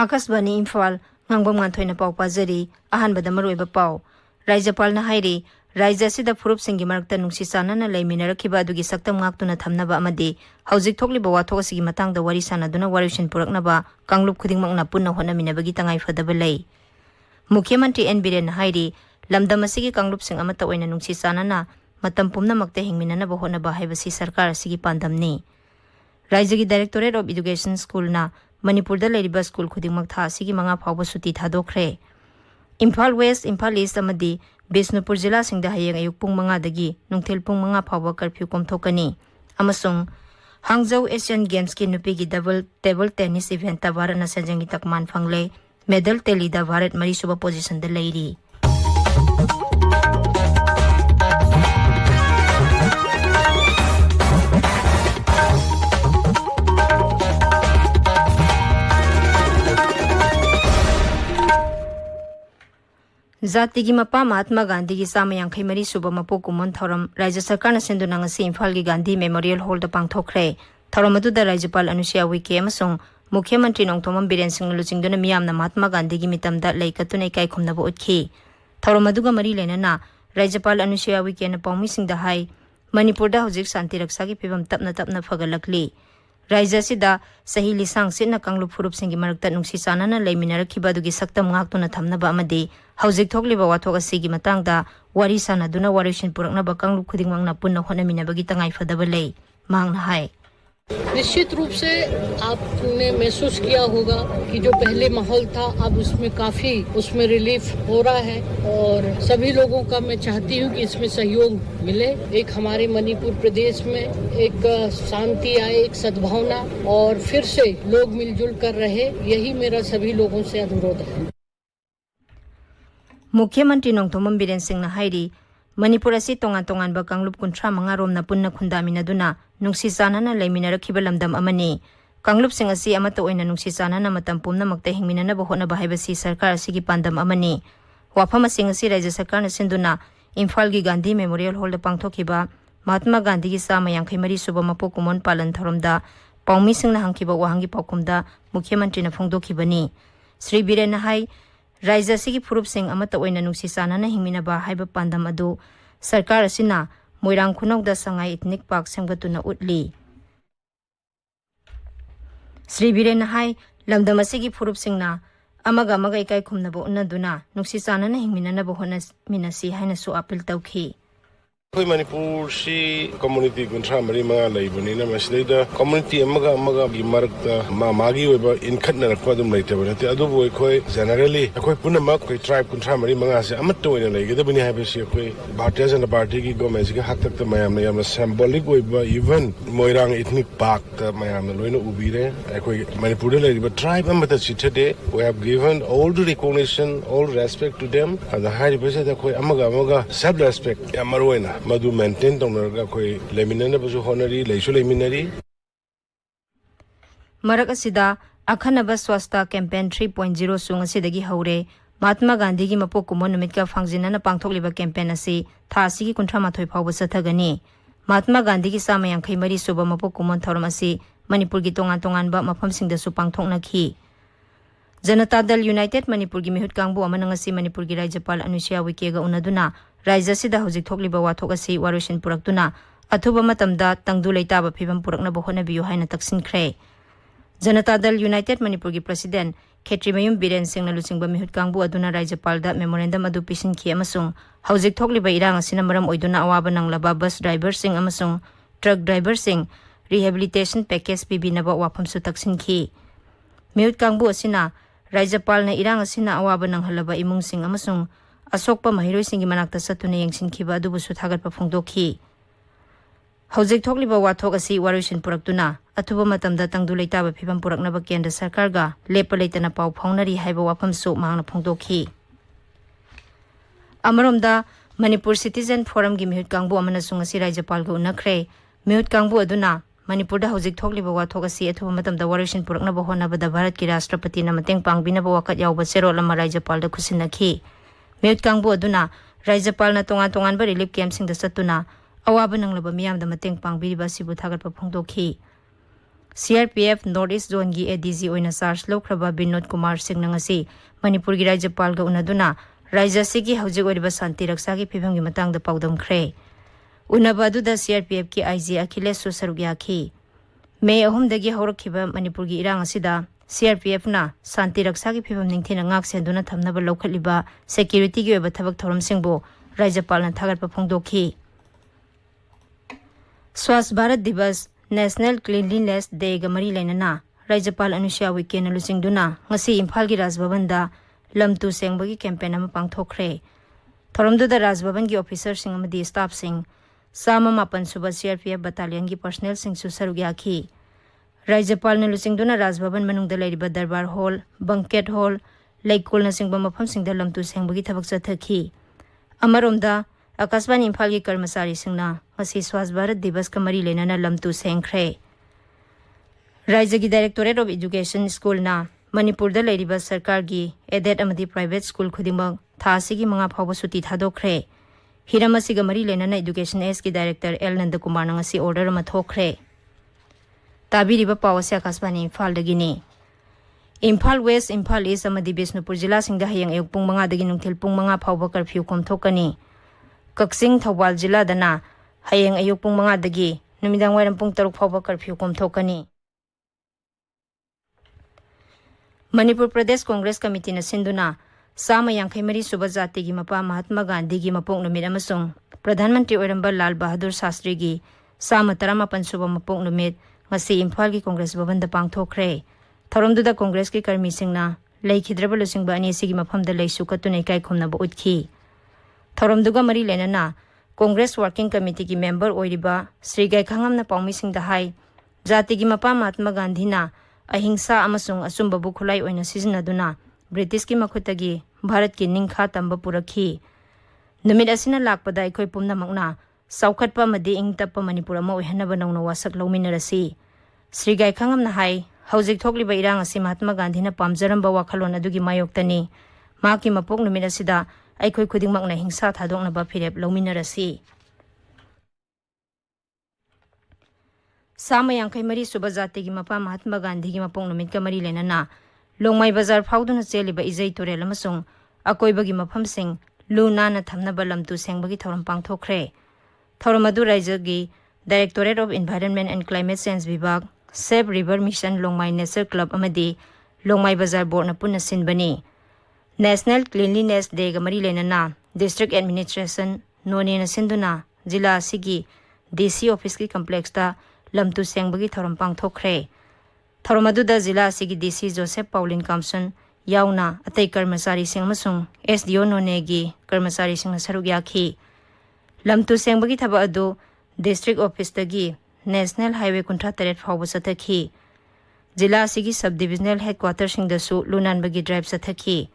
Akasbani Imphal Ngangbam Nganthoi na pau pazari ahanbada maroiba pau Raijapal na hairi Raija sida furup singi marakta nungsi sanana laiminarakiba adugi saktam ngaktuna thamnaba amadi hauzik thokliba wathok asigi matangda wari sanaduna warishin puraknaba kanglup khudingmakna punna honaminabagi tangai fadaba lei Mukhyamantri N Biren na hairi lamdam asigi kanglup sing amata oina nungsi sanana matam pumnamakta hingminanaba honaba haibasi sarkar asigi pandamni Raijagi Directorate of Education School na Manipur da leiriba school khudingmak tha asigi manga phawba suti thadokre Imphal West Imphal East amadi Bisnupur Jilla singda hayeng ayuk pung manga dagi nungthil pung manga phawba curfew komthokani amasung Hangzhou Asian Games ki nupigi double table tennis event ta Bharat na sanjangi takman phangle medal teli da Bharat mari suba position da leiri Zati gi mapa Mahatma Gandhi gi samayang khaimari suba mapo kumon thoram Raja Sarkar na senduna ngasi Imphal gi Gandhi Memorial Hall da pangthokre thoram adu da Rajapal Anusuya Uike amasung Mukhyamantri Nongthomam Biren Singh luchingduna miyamna Mahatma Gandhi gi mitamda leikatuna ikai khumnaba utki thoram adu ga mari lenana Rajapal Anusuya Uike na pawmi singda hai Manipur da hojik santi raksa gi pibam tapna phagalakli Raija sida sahi lisang sina kanglup furup singi marakta nungsi sanana leiminarakiba adugi saktam ngaktuna thamnaba amadi hauzik thokliba wathok asigi matangda wari sanaduna warishin puraknaba kanglup khudingmangna punna honaminabagi tangai fadaba lei mangna hai निश्चित रूप से आपने महसूस किया होगा कि जो पहले माहौल था अब उसमें काफी उसमें रिलीफ हो रहा है और सभी लोगों का मैं चाहती हूं कि इसमें सहयोग मिले एक हमारे मणिपुर प्रदेश में एक शांति आए एक सद्भावना और फिर से लोग मिलजुल कर रहे यही मेरा सभी लोगों से अनुरोध है मुख्यमंत्री नोंगथोमम बिरेन सिंह ना हाइरी Manipur asi tongan ba kanglup kunthra manga rom na punna khundaminaduna nungsi sanana leiminarakiba lamdam amani kanglup sing asi amata oina nungsi sanana matam pumna makta hingminana ba hona ba haibasi sarkar asigi pandam amani wafam sing asi Raja Sarkar na sinduna Imphal gi Gandhi Memorial Hall da pangthokiba Mahatma Gandhi gi samayang khaimari suba mapo kumon palan tharomda paumi sing na hangkiba wahangi paukumda Mukhyamantri na phongdokibani Sri Biren na hai Raija sigi furup sing amata oina nungsi sanana hingminaba haiba pandam adu sarkar asina moirang khunok da sangai ethnic park semgatuna utli Sri Biren hai lamdam asigi furup singna amaga ikai khumnaba unaduna nungsi sanana hingminanaba hona minasi haina su appeal tawkhi Koi Manipur si community kuntra mari mga laibani na masida community amaga gi marakta magi oiba inkhatna rakwa dum laitaba te adu boi khoi generally khoi punama khoi tribe kuntra mari mga se amat to ina laigeda bani ha besi khoi Bharatiya Janata Party gi government gi hak tak ta mayam na yamna symbolic oiba even moirang ethnic park ta mayam na loina ubire khoi Manipur la riba tribe amata chithade we have given all the recognition all respect to them and the high besi da khoi amaga self respect yamaroina Madu maintain tongnaga koi leminana basu honari leisu leminari Marak asida akhanaba swasta campaign 3.0 sung asidagi haure Mahatma Gandhi gi mapo kumon numit ka fangjinana pangthokliba campaign asi tha asigi kunthra mathoi phawba sathagani Mahatma Gandhi gi samayang khaimari suba mapo kumon thoram asi Manipur gi tongan ba mafam singda su pangthokna khi Janata Dal United Manipur gi mihut kangbu amanang asi Manipur gi Rajapal Anusuya Uike ga unaduna Raija sida hojik thokliba wathok asi warishin puraktuna athuba matamda tangdu leitaba phibam purakna ba hona biyu haina taksin khre Janata Dal United Manipur gi president Khetrimayum Biren Singh na luchingba mihut kangbu aduna Rajapal da memorandum adu pisin khi amasung hojik thokliba irang asina maram oiduna awaba nanglaba bus driver sing amasung truck driver sing rehabilitation package pibinaba wafam su taksin khi mihut kangbu asina Rajapal na irang asina awaba nanghalaba imung sing amasung Asokpa mahiroi singi manakta satuna yengsin khiba adubu su thagat pa phongdokhi hojik thokliba wathok asi warishin puraktuna athuba matamda tangdu leitaba phibam puraknaba kendra sarkar ga lepa leitana pau phaunari haiba wafam su mangna phongdokhi Amaromda Manipur Citizen Forum gi mihut kangbu amana sungasi Rajapal ga unakre mihut kangbu aduna Manipur da hojik thokliba wathok asi athuba matamda warishin puraknaba honaba da Bharat ki Rashtrapati na mateng pangbinaba wakat yawba serol ama Rajapal da khusinakhi Mehut kangbu aduna Rajapal na tongan ba relief camp sing da satuna awaba nanglaba miyam da mateng pangbiriba sibu thagat pa phongdokhi CRPF North East Zone gi ADG oina charge lokraba Binod Kumar Singh ngasi Manipur gi Rajyapal ga unaduna Rajya sigi hauji oriba santi raksa gi phibam gi matang da paudam khre unaba du da CRPF ki IG Akhilesh Susarugya ki May ahum dagi horakhiba Manipur gi irang asida CRPF na santi raksa gi phibam ningthina ngak senduna thamnaba lokhaliba security gi oba thabak thoram singbo Rajyapal na thagat pa phongdokhi Swasth Bharat Divas National Cleanliness Day ga mari lainana Rajyapal Anusha Weekend lusingduna ngasi Imphal gi Raj Bhavan da lamtu sengbagi campaign ama pangthokre thoramdu da Raj Bhavan gi officer sing amadi staff sing sama mapan suba CRPF battalion gi personnel sing susarugya ki Rajyapal na lusingduna Raj Bhavan manung da lairiba darbar hall banquet hall laikol na singba mafam sing da lamtu sengbagi thabak chathaki amaromda Akasban Imphal gi karmasari singna ngasi Swasth Bharat Divas ka mari lenana lamtu sengkhre Rajya gi Directorate of Education School na Manipur da lairiba sarkar gi aided amadi private school khudimang thasi gi manga phawba suti thadokre hiramasi ga mari lenana Education S gi Director L Nandakumar na ngasi order ma thokre tabiriba pawase Akasban Imphal dagini Imphal West Imphal East amadi Bisnupur jila singda hayang ayuk pung manga dagi nungthil pung manga phawba curfew komthokani Kaksing Thawbal Jila dana hayang ayuk pung manga dagi numidang wairam pung 6 phawba curfew komthokani Manipur Pradesh Congress Committee na sinduna sama yankhaimari suba jati gi mapa Mahatma Gandhi gi mapok numit amasung Pradhan Mantri oiramba Lal Bahadur Shastri gi sama 18 suba mapok numit ngasi Imphal gi Congress Bhavan da pangthokre thoramdu da Congress ki karmi singna leikhidraba lusingba ani sigi mafam da leisu katunai kai khumna ba utkhi thoramduga mari lenana Congress Working Committee ki member oiriba Sri Gai Khangam na paumi sing da hai jati gi mapa Mahatma Gandhi na ahingsa amasung asumba bu khulai oina sizinaduna British ki makhutagi Bharat ki ningkha tamba purakhi numit asina lakpada ikoi pumna makna saukhatpa madi ingtappa Manipur ama oihanaba nongna wasak lominarasi Sri Gai Khangam na hai haujik thokliba irang asi Mahatma Gandhi na pamjaramba wakhalon adugi mayoktani maki mapok numit asida aikoi khudingmakna hingsa thadoknaba phirep lominarasi Sama yankhaimari suba jati gi mapa Mahatma Gandhi gi mapong numit ka mari lenana Longmai Bazar phawduna cheliba izai torel amasung akoiba gi mafam sing luna na thamnaba lamtu sengbagi thoram pangthokre thoram adu Rajya gi Directorate of Environment and Climate Change Vibhag Save River Mission Longmai Nature Club amadi Longmai Bazar Board na punna sinbani National Cleanliness Day ga mari lenana District Administration noni na sinduna jila asigi DC office ki complex ta lamtu sengbagi thoram pangthokre thoramadu da jila asigi DC Joseph Paulin Kamson yauna atai karmasari sing amasung SDO none gi karmasari sing na sarugya khi lamtu sengbagi thaba adu district office tagi National Highway kuntra taret phawba sathaki jila asigi subdivisional headquarters sing da su lunan bagi drive sathaki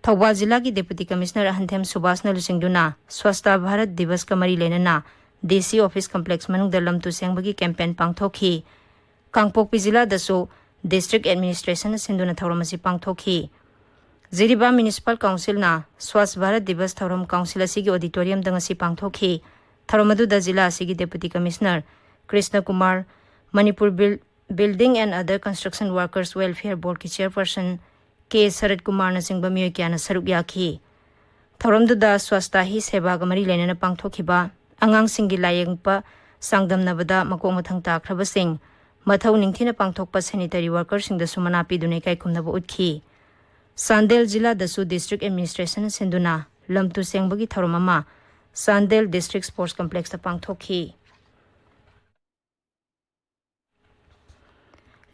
Thawbal jila ki Deputy Commissioner Ahanthem Subhash na lusingduna Swasth Bharat Divas ka mari lenana DC office complex manung da lamtu sengbagi campaign pangthokhi Kangpokpi jila dasu district administration sinduna thoramasi pangthokhi Ziriba Municipal Council na Swasth Bharat Divas thoram council asigi auditorium dangasi pangthokhi thoramadu da jila asigi Deputy Commissioner Krishna Kumar Manipur Building and Other Construction Workers Welfare Board ki chairperson K Sarat Kumar na singba miyoy kya na sarugya khi thoramdu da swasthta hi seba ga mari lenana pangthokhiba angang singi layengpa sangdamnabada makok mathang takraba sing mathau ningthina pangthokpa sanitary workers sing da sumana pidune kai khumnaba utkhi Sandel jila dasu district administration sinduna lamtu sengbagi thoromama Sandel district sports complex ta pangthokhi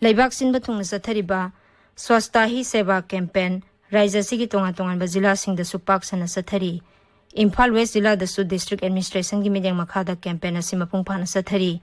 Laibak sinba thungna sathariba swasthta hi seva campaign Rajya sigi tongan jila sing da supak sana sathari Imphal West jila dasu district administration gi mideng makhada campaign asima pungphana sathari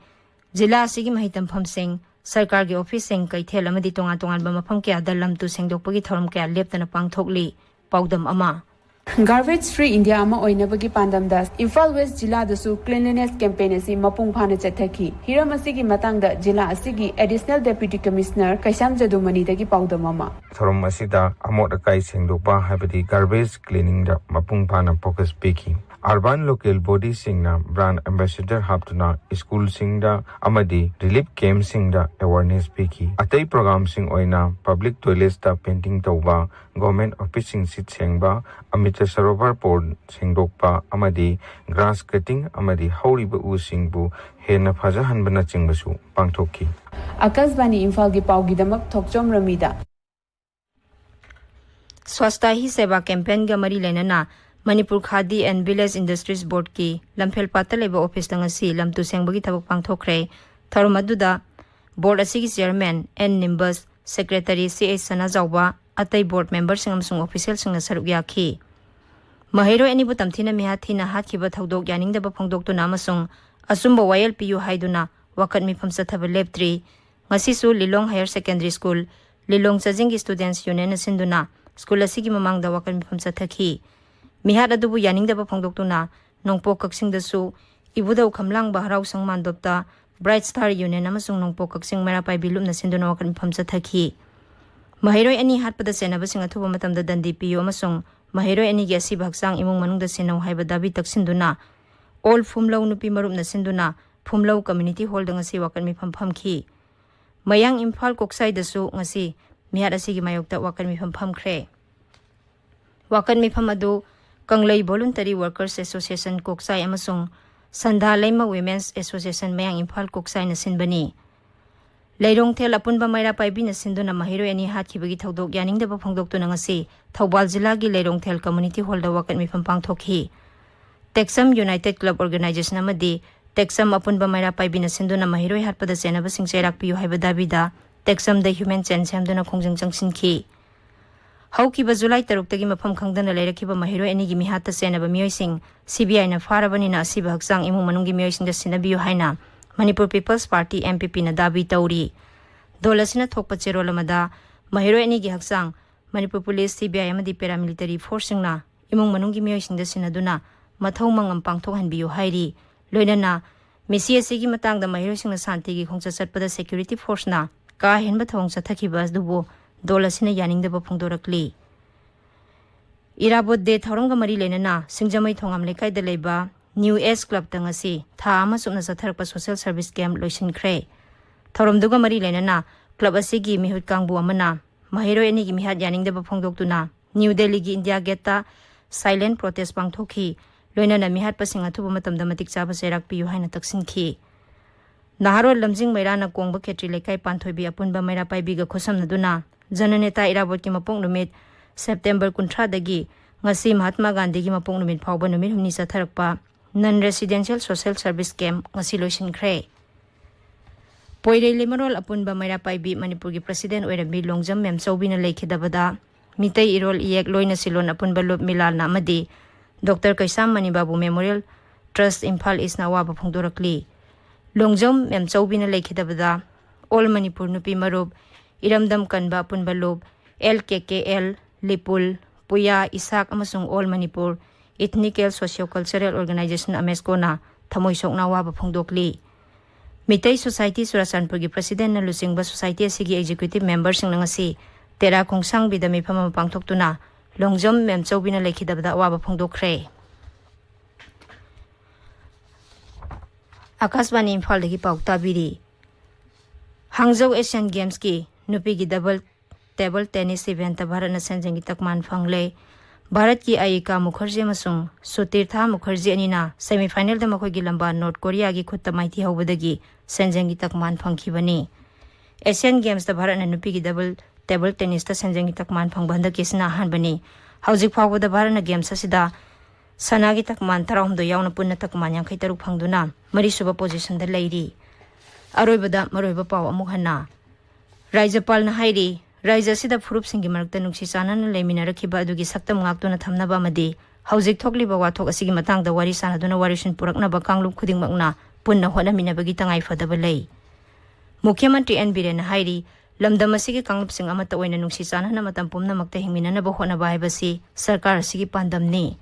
jila sigi mahitam phamsing sarkar gi office sing kaithel amadi tongan ba mafam kya dalam tu sengdokpagi thoram kya leptana pangthokli paudam ama Garbage Free India ama oinabagi pandamda Imphal West jila dasu cleanliness campaign asi mapung phana chathaki hiram asigi matangda jila asigi additional deputy commissioner Kaisam Jadumani dagi paudam ama thoram asida amot akai sengdokpa habadi garbage cleaning da mapung phana focus peki Urban local body singna brand ambassador haptuna school singda amadi relief camp singda awareness piki atai program sing oina public toilets ta painting tauba government office sing sit sengba amita sarovar port singdokpa amadi grass cutting amadi hauriba u singbu hena phajahan bana chingbasu pangthokki Akasbani Imphal gi paugidamak thokchom ramida Swasta hi seva campaign ga mari lenana Manipur Khadi and Village Industries Board ki lamphel pata leba office dang asi lamtu sengbagi thabak pangthokre tharumaduda board asigi chairman N Nimbus secretary CH Sana Jawba atai board members sing amsung official sing saruk yakhi mahiro ani bu tamthina mi hathina hatkiba thodok yaning daba phongdok tu namasung asumba wayel pu haiduna wakat mi phamsa thaba leptri ngasi su Lilong Higher Secondary School Lilong Chajing students union sinduna school asigi mamang da wakat mi phamsa thakhi Mihat adubu yaning daba phongdoktuna nongpo kaksing dasu ibudau khamlang baharau sangman dopta Bright Star Union amasung nongpo kaksing merapai bilum na sinduna wakan phamsa thakhi mahiroi ani hatpada senaba sing athuba matamda dandi piyo amasung mahiroi ani gi asi bhaksang imung manungda senau haiba dabi taksinduna all phumlau nupi marup na sinduna phumlau community hall dang asi wakan mi phamkhi mayang Imphal koksai dasu ngasi mihat asigi mayokta wakan mi phamkhre wakan mi phamadu Kanglai Voluntary Workers Association Koksai amasung Sandha Laima Women's Association mayang Imphal Koksai na sinbani Leirong thel apunba maira paibi na sinduna mahiro ani hathibagi thodok yaning daba phongdok tu nangasi Thoubal jila gi Leirong thel community hall da wakat mi phampang thokhi Texam United Club Organization amadi Texam apunba maira paibi na sinduna mahiro hatpada senaba sing chairak piu haiba dabida Texam the human chain samduna khongjang changsinki Haukiba July 3 tagi mafam khangdana leirakiba mahiro ani gi mihata senaba mioising CBI na farabani na asiba haksang imung manunggi mioising da sinabiyo haina Manipur People's Party MPP na dabi tauri dolasina thokpa cherolamada mahiro ani gi haksang Manipur Police CBI amadi paramilitary force na imung manunggi mioising da sinaduna mathau mangam pangthok hanbiyo hairi loinana mesi asigi matang da mahiro sing na santi gi khongcha chatpada security force na ka henba thong chathakiba dubu dolasina yaning daba phongdorakli irabot de thoranga mari lenana singjamai thongam lekai da leba New Age Club tangasi tha ama sumna satharpa social service camp loisin khre thorom duga mari lenana club asigi mihut kangbu amana mahiro ani gi mihat yaning daba phongdoktuna New Delhi gi India Gate ta silent protest pangthokhi loinana mihat pasing athuba matamda matik chaba serak piyu haina taksinki naharo lamjing mairana kongba khetri lekai panthoibi apunba maira paibi ga khosamna duna Jananeta irabot ki mapong numit September 13 dagi ngasi Mahatma Gandhi ki mapong numit phawba numit humni satharakpa non residential social service camp ngasi loisin khre poire limarol apunba maira paibi Manipur gi president oirambi Longjam Mem Chobina leikhidabada mitai irol iek loina silon apunba lob milal na amadi Dr. Kaisam Manibabu Memorial Trust Imphal is na waba phongdorakli Longjam Mem Chobina leikhidabada all Manipur nupi marub Iramdam kanba punba lob LKKL Lipul Puya Isak amasung All Manipur Ethnical Socio-Cultural Organization AMESCO na thamoy sokna waba phongdokli Mitai Society Surasanpur gi President na lusingba Society asigi executive members sing ngasi tera khongsang bidami phama pangthoktuna Longjam Mem Chobina leikhidabda waba phongdokre Akasbani Imphal dagi paukta biri Hangzhou Asian Games ki nupi gi double table tennis event Bharat na sanjangi takman phangle Bharat ki Ayika Mukherjee amasung Sutirtha Mukherjee anina semi final da makoi gi lamba North Korea gi khutta maithi hobadagi sanjangi takman phangkhibani Asian Games da Bharat na nupi gi double table tennis ta sanjangi takman phangbanda kisna hanbani hauzik phawba da Bharat na games asida sanagi takman 13 yauna punna takman 53 phangduna mari suba position da leiri aroibada maroiba paw amuk hanna Raijapal na hairi Raija sida furup singi marakta nungsi sana na lemina rakhiba adugi saktam ngaktuna thamnaba amadi hauzik thokliba wathok asigi matangda wari sanaduna warishin puraknaba kanglup khudingmakna punna honaminabagi tangai fadaba lei Mukhyamantri N Biren na hairi lamdam asigi kanglup sing amata oina nungsi sana na matam pumnamakta hingminanaba honaba haibasi sarkar asigi pandamni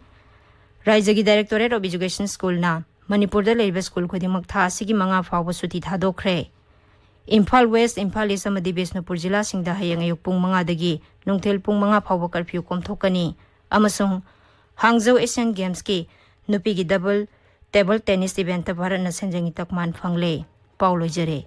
Raija gi Directorate of Education School na Manipurda leiba school khudingmak tha asigi manga phawba suti thadokre Imphal West, Imphal East amadi Bisnupur jila singda hayang ayuk pung mga dagi nungtel pung mga phawba curfew komthokani amasung Hangzhou Asian Games ki नुपी की double table tennis event Bharat न सेंजंगी तकमान फंगले पाउ लोइजरे।